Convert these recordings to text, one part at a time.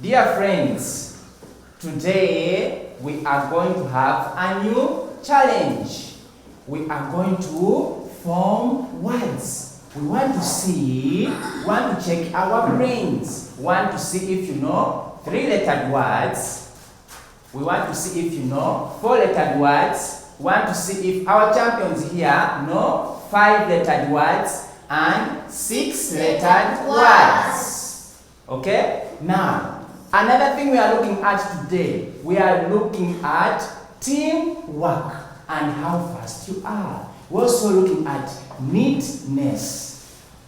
Dear friends, today we are going to have a new challenge. We are going to form words. We want to check our brains. We want to see if you know 3-lettered words. We want to see if you know 4-lettered words. We want to see if our champions here know 5-lettered words and 6-lettered words. Okay? Now, another thing we are looking at today, we are looking at teamwork and how fast you are. We're also looking at neatness.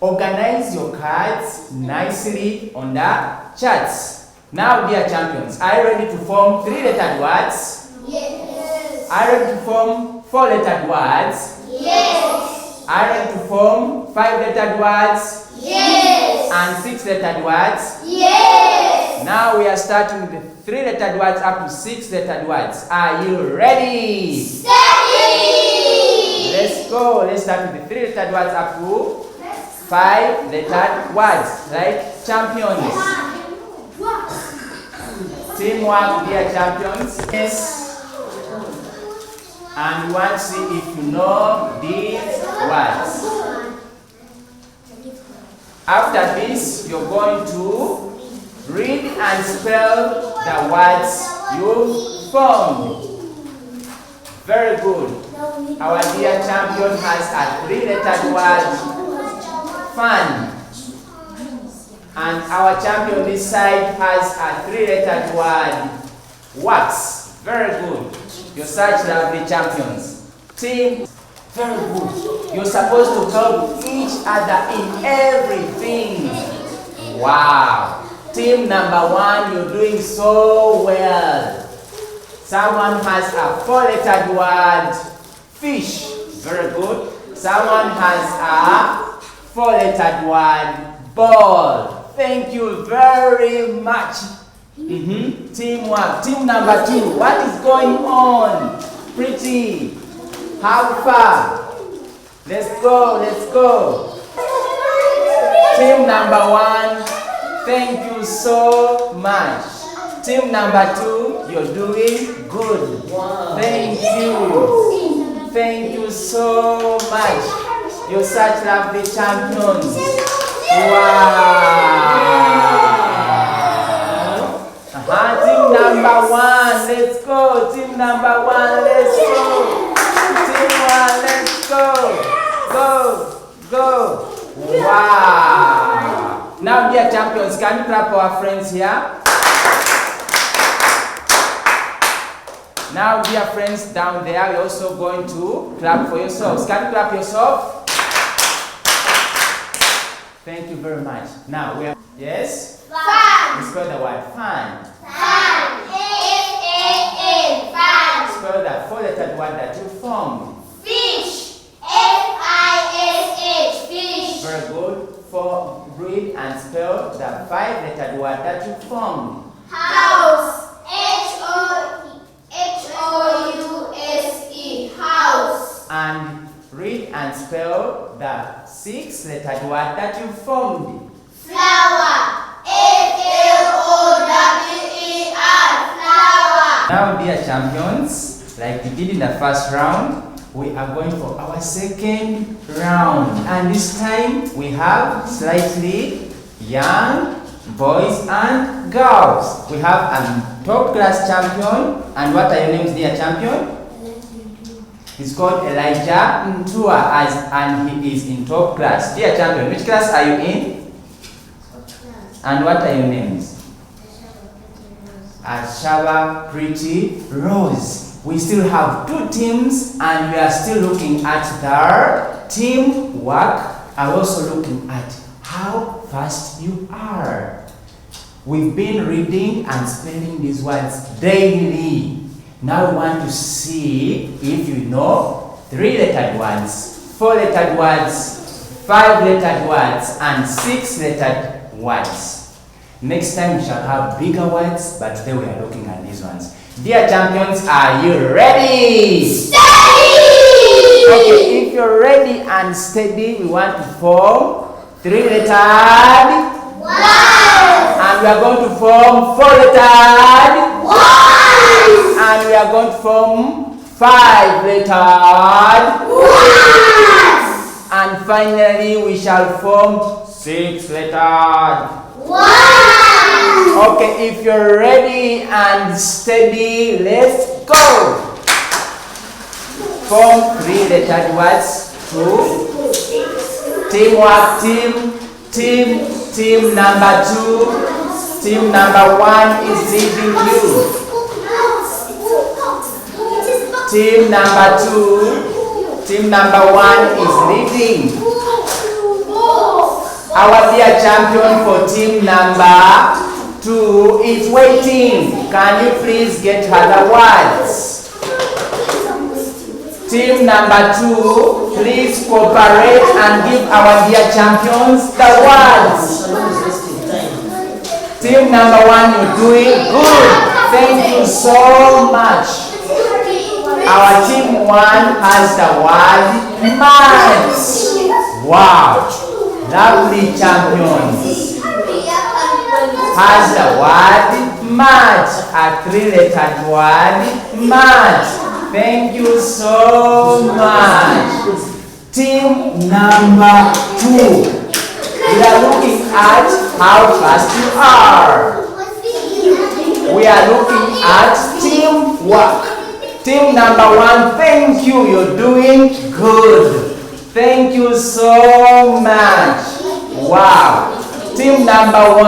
Organize your cards nicely on the charts. Now, dear champions, are you ready to form 3-lettered words? Yes. Are you ready to form 4-lettered words? Yes. Are you ready to form 5-lettered words? Yes. And 6-lettered words? Yes. Now we are starting with the 3-lettered words up to 6-lettered words. Are you ready? Steady. Let's go. Let's start with the 3-lettered words up to 5-lettered words, like champions. Teamwork, dear champions. Yes. And we want to see if you know these words. After this, you're going to read and spell the words you formed. Very good. Our dear champion has a 3-lettered word, fun. And our champion this side has a 3-lettered word, wax. Very good. You're such lovely champions. Team, very good. You're supposed to help each other in everything. Wow. Team number 1, you're doing so well. Someone has a 4-lettered word, fish. Very good. Someone has a 4-lettered word, ball. Thank you very much. Teamwork. Team number 2, what is going on? Pretty. How far? Let's go, let's go. Team number 1, thank you so much. Team number 2, you're doing good. Thank you. Thank you so much. You're such lovely champions. Wow. Team number 1, let's go. Team number 1, let's go. Team 1, let's go. Go. Wow. Now, dear champions, can you clap our friends here? Now, dear friends down there, we're also going to clap for yourselves. Can you clap yourself? Thank you very much. Now, we are... Yes? Fun. We spell the word fun. Fun. F-A-N. Fun. Spell the 4-lettered word that you formed. Fish. F-I-S-H. Fish. Very good. Read and spell the 5-lettered word that you formed. House. H-O-U-S-E. House. And read and spell the 6-lettered word that you formed. Flower. F-L-O-W-E-R. Flower. Now, dear champions, like we did in the first round, we are going for our second round. And this time, we have slightly young boys and girls. We have a top class champion. And what are your names, dear champion? He's called Elijah Ntua, and he is in top class. Dear champion, which class are you in? And what are your names? Ashaba, Pretty, Rose. We still have 2 teams, and we are still looking at their teamwork. And also looking at how fast you are. We've been reading and spelling these words daily. Now we want to see if you know 3-lettered words, 4-lettered words, 5-lettered words, and 6-lettered words. Next time we shall have bigger words, but today we are looking at these ones. Dear champions, are you ready? Steady! Okay, if you're ready and steady, we want to form 3-lettered words. And we are going to form 4-lettered words. And we are going to form 5-lettered Words. And finally we shall form 6-lettered Words. Okay, if you're ready and steady, let's go. Form 3-lettered words. 2. Teamwork, team number 2. Team number 1 is leaving you. Team number 2. Team number 1 is leaving. Our dear champion for team number 2 is waiting. Can you please get her the words? Team number 2, please cooperate and give our dear champions the words. Team number 1, you're doing good. Thank you so much. Our team 1 has the word match. Wow, lovely champions. Has the word match, a 3-lettered word match. Thank you so much. Team number 2, we are looking at how fast you are. We are looking at teamwork. Team number 1, thank you, you're doing good. Thank you so much. Wow. Team number 1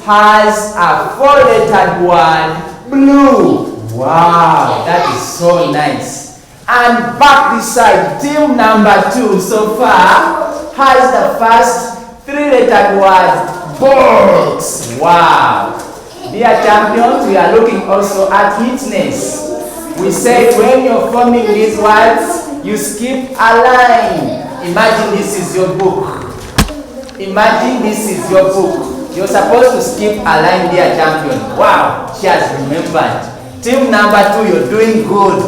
has a 4-lettered word, blue. Wow, that is so nice. And back this side, team number 2 so far has the first 3-lettered word, box. Wow. Dear champions, we are looking also at neatness. We said when you're forming these words, you skip a line. Imagine this is your book. Imagine this is your book. You're supposed to skip a line, dear champion. Wow, she has remembered. Team number 2, you're doing good.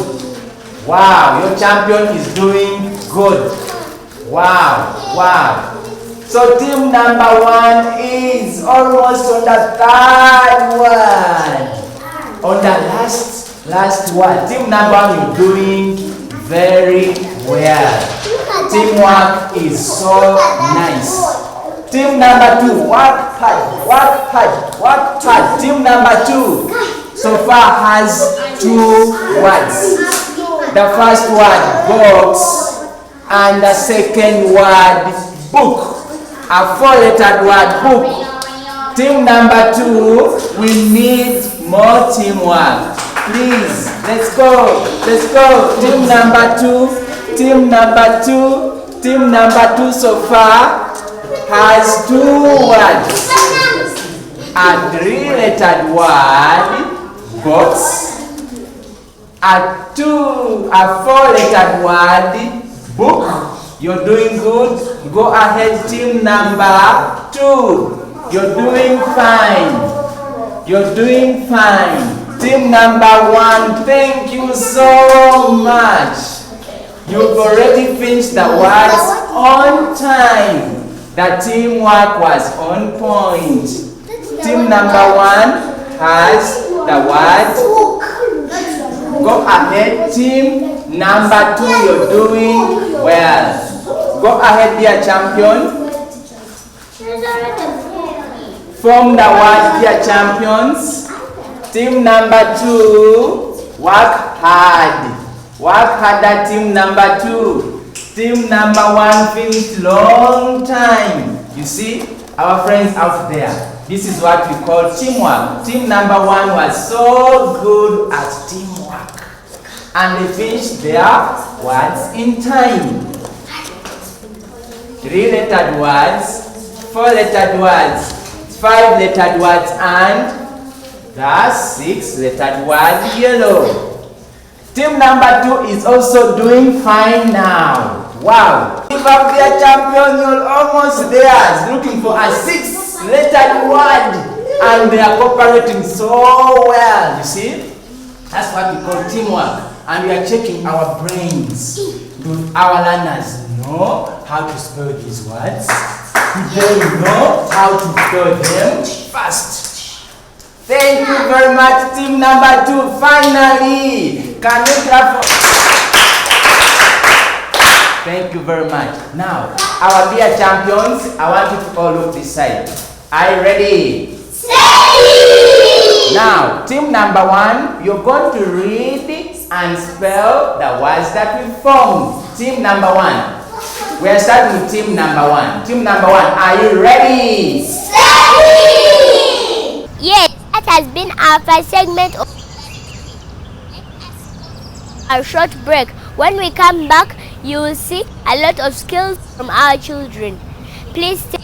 Wow, your champion is doing good. Wow, wow. So team number 1 is almost on the 3rd word. On the last word. Team number 1, you're doing very well. Teamwork is so nice. Team number 2, work hard. Team number 2 so far has 2 words. The first word, box, and the second word, book. A 4-lettered word, book. Team number 2, we need more teamwork. Please, let's go. Team number 2 so far has 2 words. A 3-lettered word, box. A 4-lettered word, book. You're doing good. Go ahead, team number 2. You're doing fine. Team number 1, thank you so much. You've already finished the words on time. The teamwork was on point. Team number 1 has the word. Go ahead, team number 2, you're doing well. Go ahead, dear champion. Form the word, dear champions. Team number 2, work hard. Work harder, team number 2. Team number 1 finished long time. You see, our friends out there, this is what we call teamwork. Team number 1 was so good at teamwork. And they finished their words in time. 3-lettered words, 4-lettered words, 5-lettered words, and the 6-lettered word, yellow. Team number 2 is also doing fine now. Wow. Give up, their champion, you're almost there. Looking for a 6-lettered word. And they are cooperating so well. You see? That's what we call teamwork. And we are checking our brains. Do our learners know how to spell these words? Today you know how to spell them fast. Thank you very much, team number 2. Finally, can you clap for? Thank you very much. Now, our dear champions, I want you to all look this side. Are you ready? Ready. Now, team number 1, you're going to read and spell the words that we formed. Team number 1. We are starting with team number 1. Team number 1, are you ready? Ready. Yes, that has been our first segment of our short break. When we come back, you will see a lot of skills from our children. Please stay.